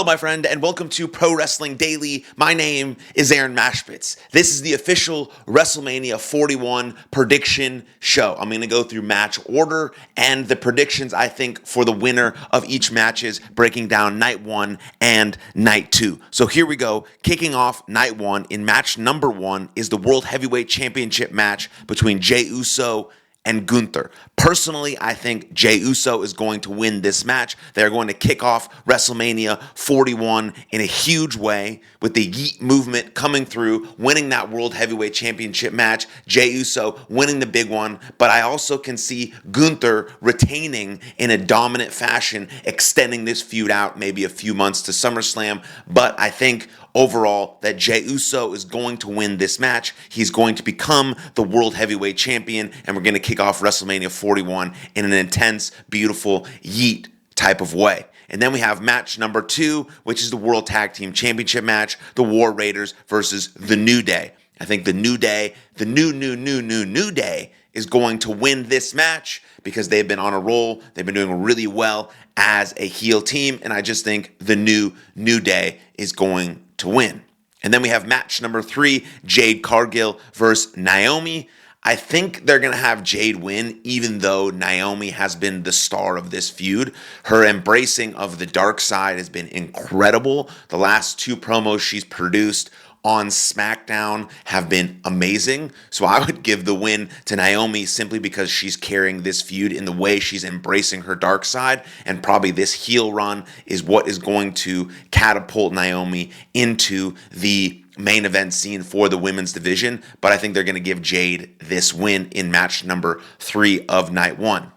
Hello, my friend, and welcome to Pro Wrestling Daily. My name is Aaron Machbitz. This is the official WrestleMania 41 prediction show. I'm going to go through match order and the predictions, I think, for the winner of each matches, breaking down night 1 and night 2. So here we go. Kicking off night 1 in match number 1 is the World Heavyweight Championship match between Jey Uso and Gunther. Personally, I think Jey Uso is going to win this match. They're going to kick off WrestleMania 41 in a huge way with the Yeet movement coming through, winning that World Heavyweight Championship match, Jey Uso winning the big one, but I also can see Gunther retaining in a dominant fashion, extending this feud out maybe a few months to SummerSlam, but I think overall that Jey Uso is going to win this match. He's going to become the World Heavyweight Champion, and we're going to kick off WrestleMania 41 in an intense, beautiful Yeet type of way. And then we have match number 2, which is the World Tag Team Championship match, the War Raiders versus the New Day. I think the New Day, the New Day is going to win this match because they've been on a roll. They've been doing really well as a heel team, and I just think the New Day is going to win. And then we have match number 3, Jade Cargill versus Naomi. I think they're going to have Jade win, even though Naomi has been the star of this feud. Her embracing of the dark side has been incredible. The last 2 promos she's produced on SmackDown have been amazing. So I would give the win to Naomi simply because she's carrying this feud in the way she's embracing her dark side. And probably this heel run is what is going to catapult Naomi into the main event scene for the women's division. But I think they're going to give Jade this win in match number 3 of night 1.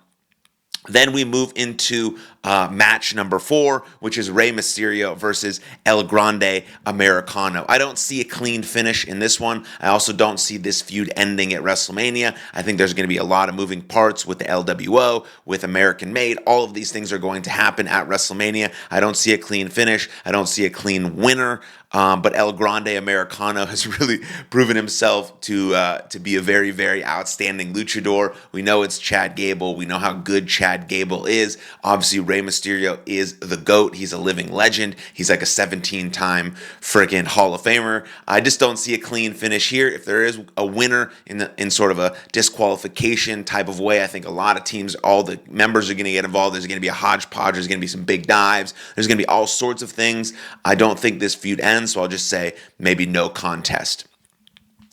Then we move into match number 4, which is Rey Mysterio versus El Grande Americano. I don't see a clean finish in this one. I also don't see this feud ending at WrestleMania. I think there's going to be a lot of moving parts with the LWO, with American Made. All of these things are going to happen at WrestleMania. I don't see a clean finish. I don't see a clean winner. But El Grande Americano has really proven himself to be a very, very outstanding luchador. We know it's Chad Gable. We know how good Chad Gable is. Obviously, Rey Mysterio is the GOAT. He's a living legend. He's like a 17-time freaking Hall of Famer. I just don't see a clean finish here. If there is a winner in sort of a disqualification type of way, I think a lot of teams, all the members are going to get involved. There's going to be a hodgepodge. There's going to be some big dives. There's going to be all sorts of things. I don't think this feud ends. So I'll just say maybe no contest.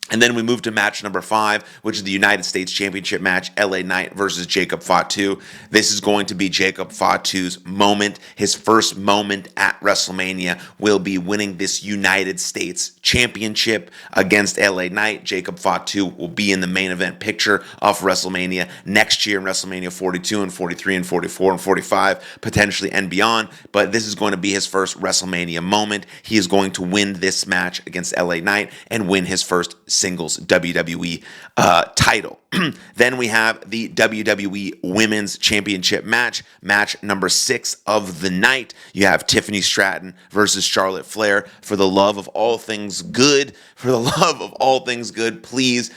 And then we move to match number 5, which is the United States Championship match, LA Knight versus Jacob Fatu. This is going to be Jacob Fatu's moment. His first moment at WrestleMania will be winning this United States Championship against LA Knight. Jacob Fatu will be in the main event picture of WrestleMania next year in WrestleMania 42 and 43 and 44 and 45, potentially and beyond. But this is going to be his first WrestleMania moment. He is going to win this match against LA Knight and win his first singles WWE title. Then we have the WWE Women's Championship match, match number 6 of the night. You have Tiffany Stratton versus Charlotte Flair. For the love of all things good, please,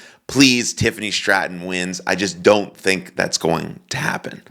Tiffany Stratton wins. I just don't think that's going to happen.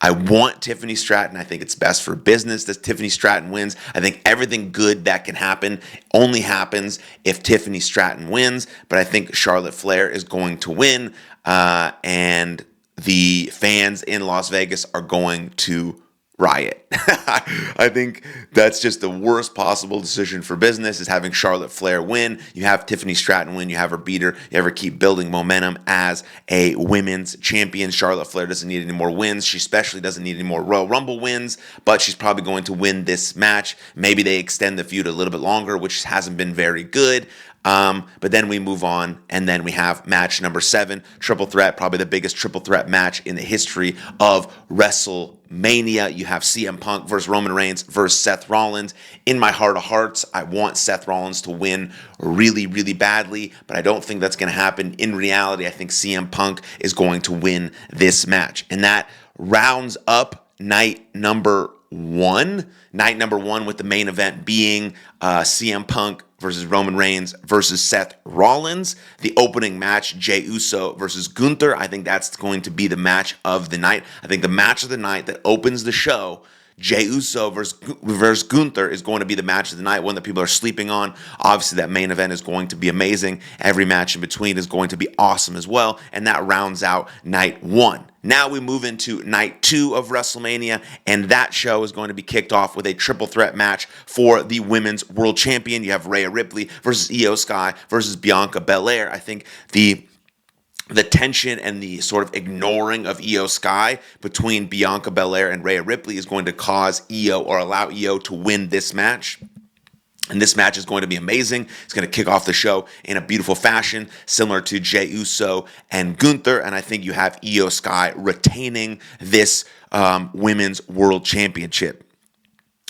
I want Tiffany Stratton. I think it's best for business that Tiffany Stratton wins. I think everything good that can happen only happens if Tiffany Stratton wins. But I think Charlotte Flair is going to win. And the fans in Las Vegas are going to riot. I think that's just the worst possible decision for business, is having Charlotte Flair win. You have Tiffany Stratton win. You have her beat her. You ever keep building momentum as a women's champion. Charlotte Flair doesn't need any more wins. She especially doesn't need any more Royal Rumble wins, but she's probably going to win this match. Maybe they extend the feud a little bit longer, which hasn't been very good. But then we move on, and then we have match number 7, triple threat, probably the biggest triple threat match in the history of WrestleMania. You have CM Punk versus Roman Reigns versus Seth Rollins. In my heart of hearts, I want Seth Rollins to win really, really badly, but I don't think that's going to happen. In reality, I think CM Punk is going to win this match. And that rounds up night number 1. Night number 1 with the main event being CM Punk versus Roman Reigns versus Seth Rollins. The opening match, Jey Uso versus Gunther. I think that's going to be the match of the night. I think the match of the night that opens the show Jey Uso versus Gunther is going to be the match of the night, one that people are sleeping on. Obviously, that main event is going to be amazing. Every match in between is going to be awesome as well, and that rounds out night one. Now we move into night two of WrestleMania, and that show is going to be kicked off with a triple threat match for the Women's World Champion. You have Rhea Ripley versus Io Sky versus Bianca Belair. I think the tension and the sort of ignoring of Io Sky between Bianca Belair and Rhea Ripley is going to cause Io, or allow Io, to win this match. And this match is going to be amazing. It's going to kick off the show in a beautiful fashion, similar to Jey Uso and Gunther. And I think you have Io Sky retaining this Women's World Championship.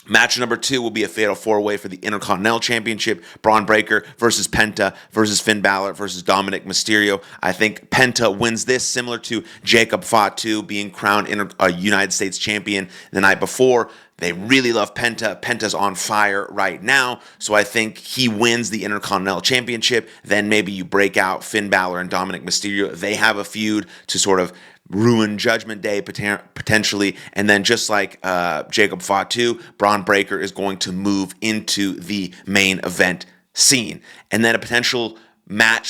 Match number 2 will be a fatal 4-way for the Intercontinental Championship. Braun Breaker versus Penta versus Finn Balor versus Dominic Mysterio. I think Penta wins this, similar to Jacob Fatu being crowned United States champion the night before. They really love Penta. Penta's on fire right now, so I think he wins the Intercontinental Championship. Then maybe you break out Finn Balor and Dominic Mysterio. They have a feud to sort of ruin Judgment Day potentially, and then just like Jacob Fatu, Braun Breaker is going to move into the main event scene. And then a potential match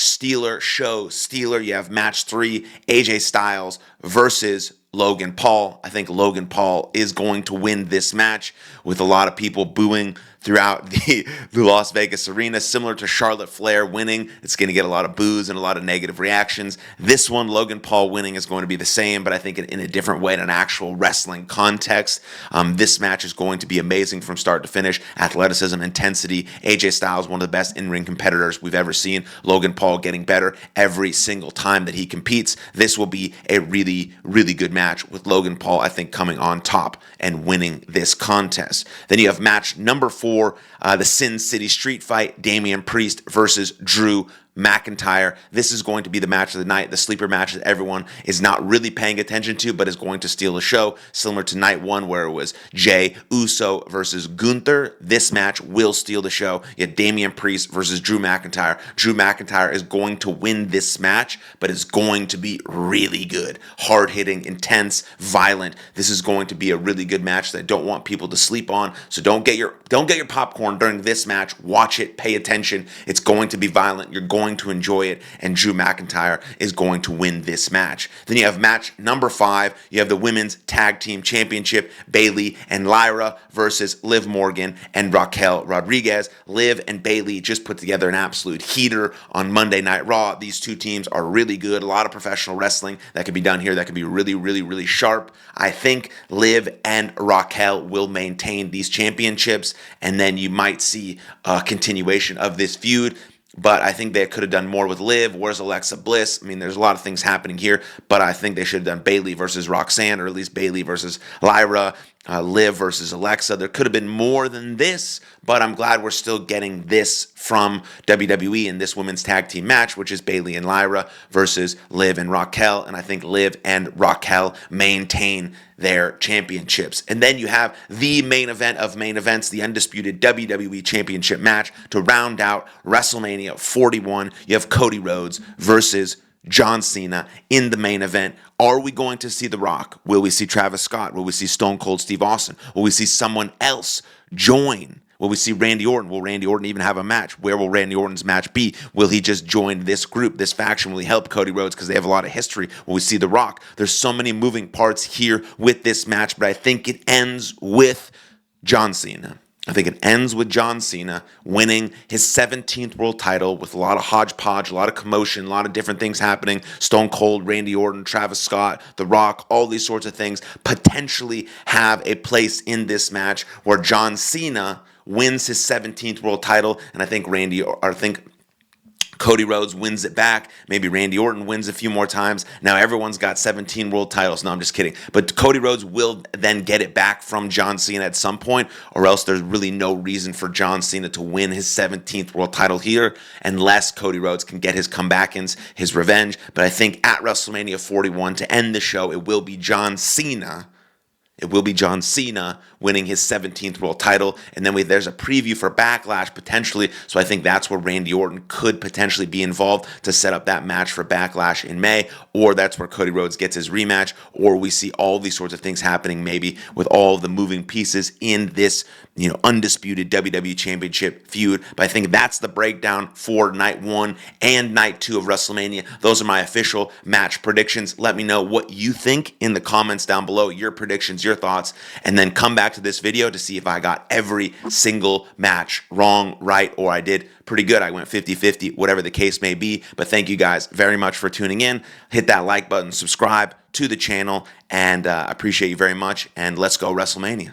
show stealer, you have match 3, AJ Styles versus Logan Paul. I think Logan Paul is going to win this match, with a lot of people booing throughout the Las Vegas arena, similar to Charlotte Flair winning. It's going to get a lot of boos and a lot of negative reactions. This one, Logan Paul winning, is going to be the same, but I think in a different way, in an actual wrestling context. This match is going to be amazing from start to finish. Athleticism, intensity. AJ Styles, one of the best in-ring competitors we've ever seen. Logan Paul getting better every single time that he competes. This will be a really, really good match, with Logan Paul, I think, coming on top and winning this contest. Then you have match number 4, the Sin City Street Fight, Damian Priest versus Drew McIntyre. This is going to be the match of the night, the sleeper match that everyone is not really paying attention to, but is going to steal the show, similar to night 1, where it was Jey Uso versus Gunther. This match will steal the show. You have Damian Priest versus Drew McIntyre. Drew McIntyre is going to win this match, but it's going to be really good. Hard-hitting, intense, violent. This is going to be a really good match that I don't want people to sleep on. So don't get your popcorn during this match. Watch it, pay attention. It's going to be violent. You're going to enjoy it, and Drew McIntyre is going to win this match. Then you have match number 5. You have the Women's Tag Team Championship, Bayley and Lyra versus Liv Morgan and Raquel Rodriguez. Liv and Bayley just put together an absolute heater on Monday Night Raw. These two teams are really good. A lot of professional wrestling that can be done here that can be really, really, really sharp. I think Liv and Raquel will maintain these championships, and then you might see a continuation of this feud. But I think they could have done more with Liv. Where's Alexa Bliss? I mean, there's a lot of things happening here, but I think they should have done Bayley versus Roxanne, or at least Bayley versus Lyra, Liv versus Alexa. There could have been more than this, but I'm glad we're still getting this from WWE in this women's tag team match, which is Bayley and Lyra versus Liv and Raquel. And I think Liv and Raquel maintain their championships. And then you have the main event of main events, the undisputed WWE Championship match to round out WrestleMania 41. You have Cody Rhodes versus John Cena in the main event. Are we going to see The Rock? Will we see Travis Scott? Will we see Stone Cold Steve Austin? Will we see someone else join? Will we see Randy Orton? Will Randy Orton even have a match? Where will Randy Orton's match be? Will he just join this group, this faction? Will he help Cody Rhodes because they have a lot of history? Will we see The Rock? There's so many moving parts here with this match, but I think it ends with John Cena. I think it ends with John Cena winning his 17th world title with a lot of hodgepodge, a lot of commotion, a lot of different things happening. Stone Cold, Randy Orton, Travis Scott, The Rock, all these sorts of things potentially have a place in this match where John Cena wins his 17th world title, and I think Cody Rhodes wins it back. Maybe Randy Orton wins a few more times. Now everyone's got 17 world titles. No, I'm just kidding. But Cody Rhodes will then get it back from John Cena at some point, or else there's really no reason for John Cena to win his 17th world title here unless Cody Rhodes can get his comebackins, his revenge. But I think at WrestleMania 41, to end the show, it will be John Cena it will be John Cena winning his 17th world title. And then there's a preview for Backlash potentially. So I think that's where Randy Orton could potentially be involved to set up that match for Backlash in May, or that's where Cody Rhodes gets his rematch, or we see all these sorts of things happening maybe with all the moving pieces in this, undisputed WWE Championship feud. But I think that's the breakdown for night 1 and night 2 of WrestleMania. Those are my official match predictions. Let me know what you think in the comments down below, your predictions, your thoughts, and then come back to this video to see if I got every single match wrong, right, or I did pretty good. I went 50-50, whatever the case may be. But thank you guys very much for tuning in. Hit that like button, subscribe to the channel, and I appreciate you very much. And let's go WrestleMania.